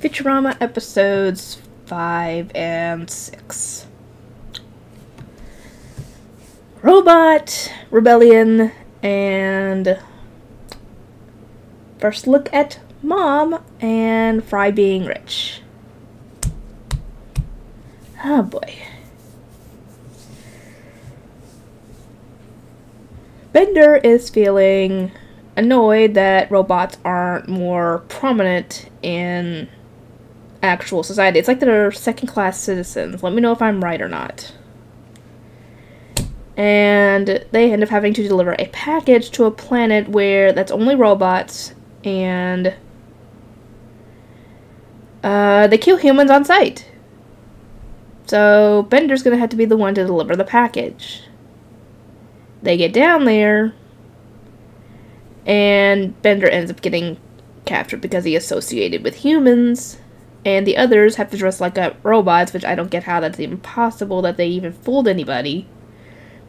Futurama episodes 5 and 6. Robot Rebellion and first look at Mom and Fry being rich. Oh boy. Bender is feeling annoyed that robots aren't more prominent in actual society. It's like they're second-class citizens. Let me know if I'm right or not. And they end up having to deliver a package to a planet where that's only robots, and they kill humans on sight. So Bender's gonna have to be the one to deliver the package. They get down there, and Bender ends up getting captured because he associated with humans, and the others have to dress like robots, which I don't get how that's even possible that they even fooled anybody,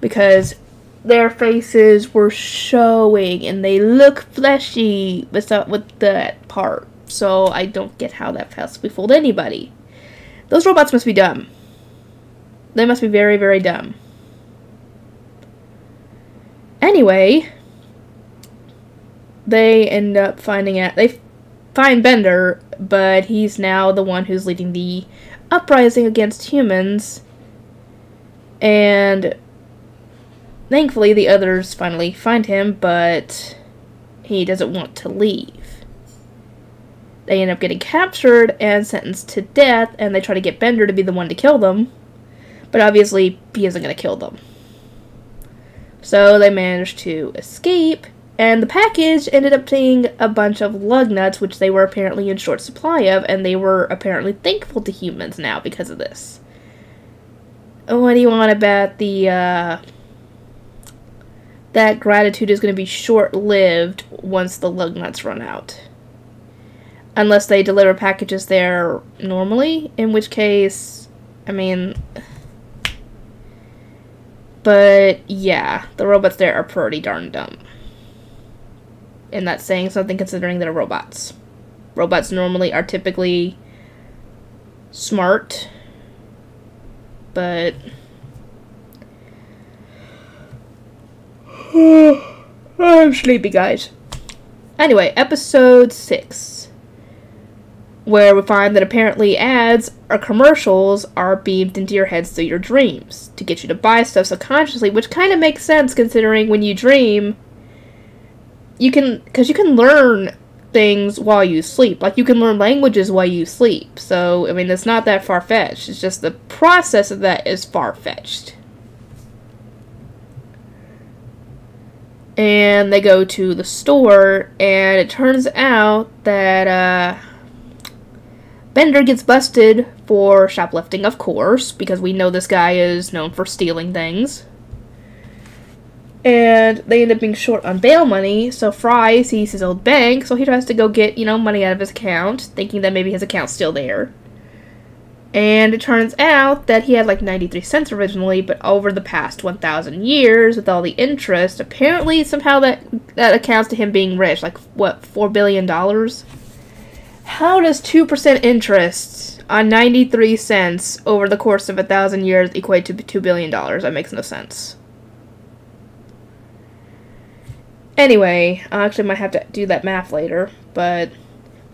because their faces were showing and they look fleshy with that part, so I don't get how that possibly fooled anybody. Those robots must be dumb. They must be very, very dumb. Anyway, they end up finding out, they find Bender, but he's now the one who's leading the uprising against humans, and thankfully the others finally find him, but he doesn't want to leave. They end up getting captured and sentenced to death, and they try to get Bender to be the one to kill them, but obviously he isn't going to kill them. So they managed to escape, and the package ended up being a bunch of lug nuts, which they were apparently in short supply of, and they were apparently thankful to humans now because of this. What do you want about the, that gratitude is going to be short-lived once the lug nuts run out. Unless they deliver packages there normally, in which case, I mean... But, yeah, the robots there are pretty darn dumb. And that's saying something considering they're robots. Robots normally are typically smart, but... I'm sleepy, guys. Anyway, episode 6. Where we find that apparently ads or commercials are beamed into your heads through your dreams to get you to buy stuff subconsciously, which kind of makes sense considering when you dream, because you can learn things while you sleep. Like, you can learn languages while you sleep. So, I mean, it's not that far-fetched. It's just the process of that is far-fetched. And they go to the store, and it turns out that, Bender gets busted for shoplifting, of course, because we know this guy is known for stealing things. And they end up being short on bail money, so Fry sees his old bank, so he tries to go get, money out of his account, thinking that maybe his account's still there. And it turns out that he had like 93 cents originally, but over the past 1,000 years, with all the interest, apparently somehow that accounts to him being rich, like, what, $4 billion? How does 2% interest on 93 cents over the course of 1,000 years equate to $2 billion? That makes no sense. Anyway, I actually might have to do that math later, but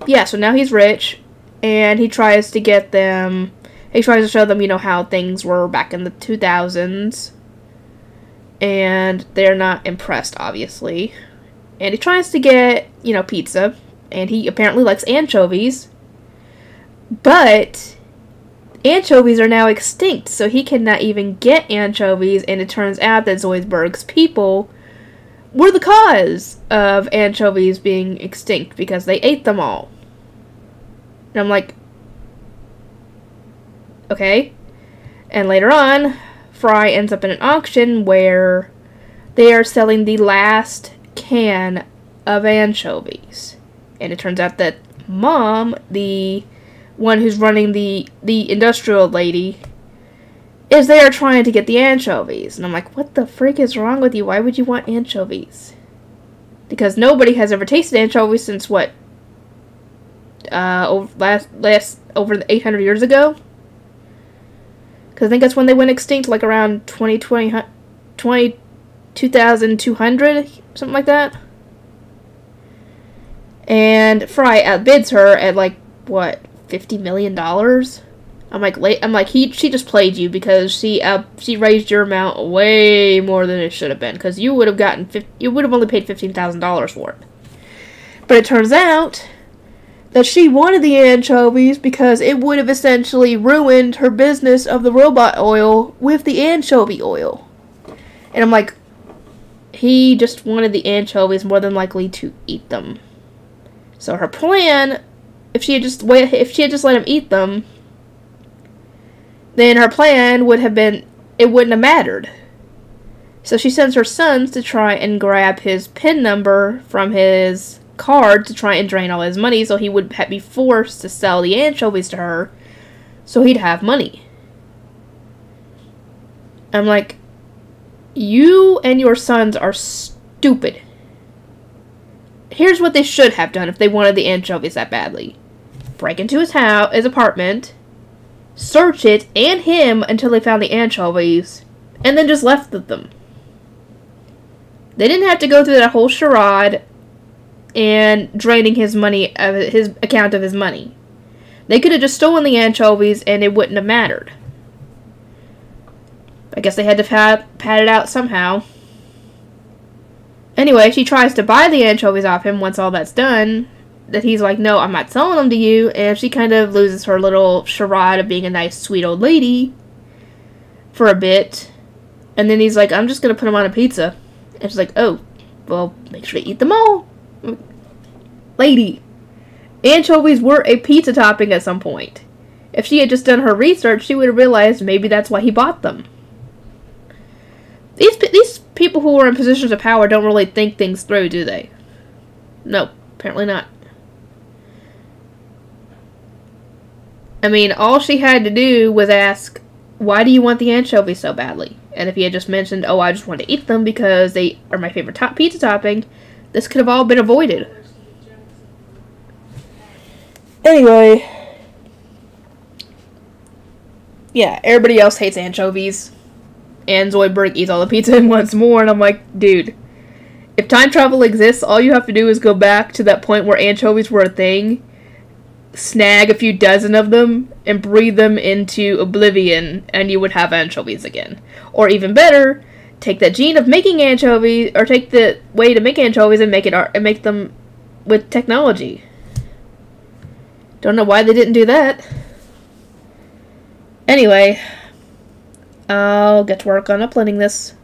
yeah, so now he's rich, and he tries to get them, he tries to show them, how things were back in the 2000s, and they're not impressed, obviously. And he tries to get, pizza, and he apparently likes anchovies, but anchovies are now extinct, so he cannot even get anchovies, and it turns out that Zoidberg's people were the cause of anchovies being extinct, because they ate them all. And I'm like, okay. And later on, Fry ends up in an auction where they are selling the last can of anchovies. And it turns out that Mom, the one who's running the industrial lady, is there trying to get the anchovies. And I'm like, what the frick is wrong with you? Why would you want anchovies? Because nobody has ever tasted anchovies since, what, over 800 years ago. Because I think that's when they went extinct, like around 2200, something like that. And Fry outbids her at like, what, $50 million? I'm like, she just played you because she raised your amount way more than it should have been, because you would have only paid $15,000 for it. But it turns out that she wanted the anchovies because it would have essentially ruined her business of the robot oil with the anchovy oil. And I'm like, he just wanted the anchovies more than likely to eat them. So her plan, if she had just let him eat them, then her plan would have been, it wouldn't have mattered. So she sends her sons to try and grab his PIN number from his card to try and drain all his money, so he would be forced to sell the anchovies to her so he'd have money. I'm like, you and your sons are stupid. Here's what they should have done if they wanted the anchovies that badly. Break into his apartment, search it and him until they found the anchovies, and then just left them. They didn't have to go through that whole charade and draining his money, his account of his money. They could have just stolen the anchovies and it wouldn't have mattered. I guess they had to pad it out somehow. Anyway, she tries to buy the anchovies off him once all that's done. That he's like, no, I'm not selling them to you. And she kind of loses her little charade of being a nice, sweet old lady for a bit. And then he's like, I'm just going to put them on a pizza. And she's like, oh, well, make sure to eat them all. Lady, anchovies were a pizza topping at some point. If she had just done her research, she would have realized maybe that's why he bought them. These people who are in positions of power don't really think things through, do they? No, apparently not. I mean, all she had to do was ask, why do you want the anchovies so badly? And if he had just mentioned, oh, I just want to eat them because they are my favorite pizza topping, this could have all been avoided. Anyway. Yeah, everybody else hates anchovies. And Zoidberg eats all the pizza and wants more, and I'm like, dude, if time travel exists, all you have to do is go back to that point where anchovies were a thing, snag a few dozen of them, and breathe them into oblivion, and you would have anchovies again. Or even better, take that gene of making anchovies, or take the way to make anchovies and make them with technology. Don't know why they didn't do that. Anyway, I'll get to work on uploading this.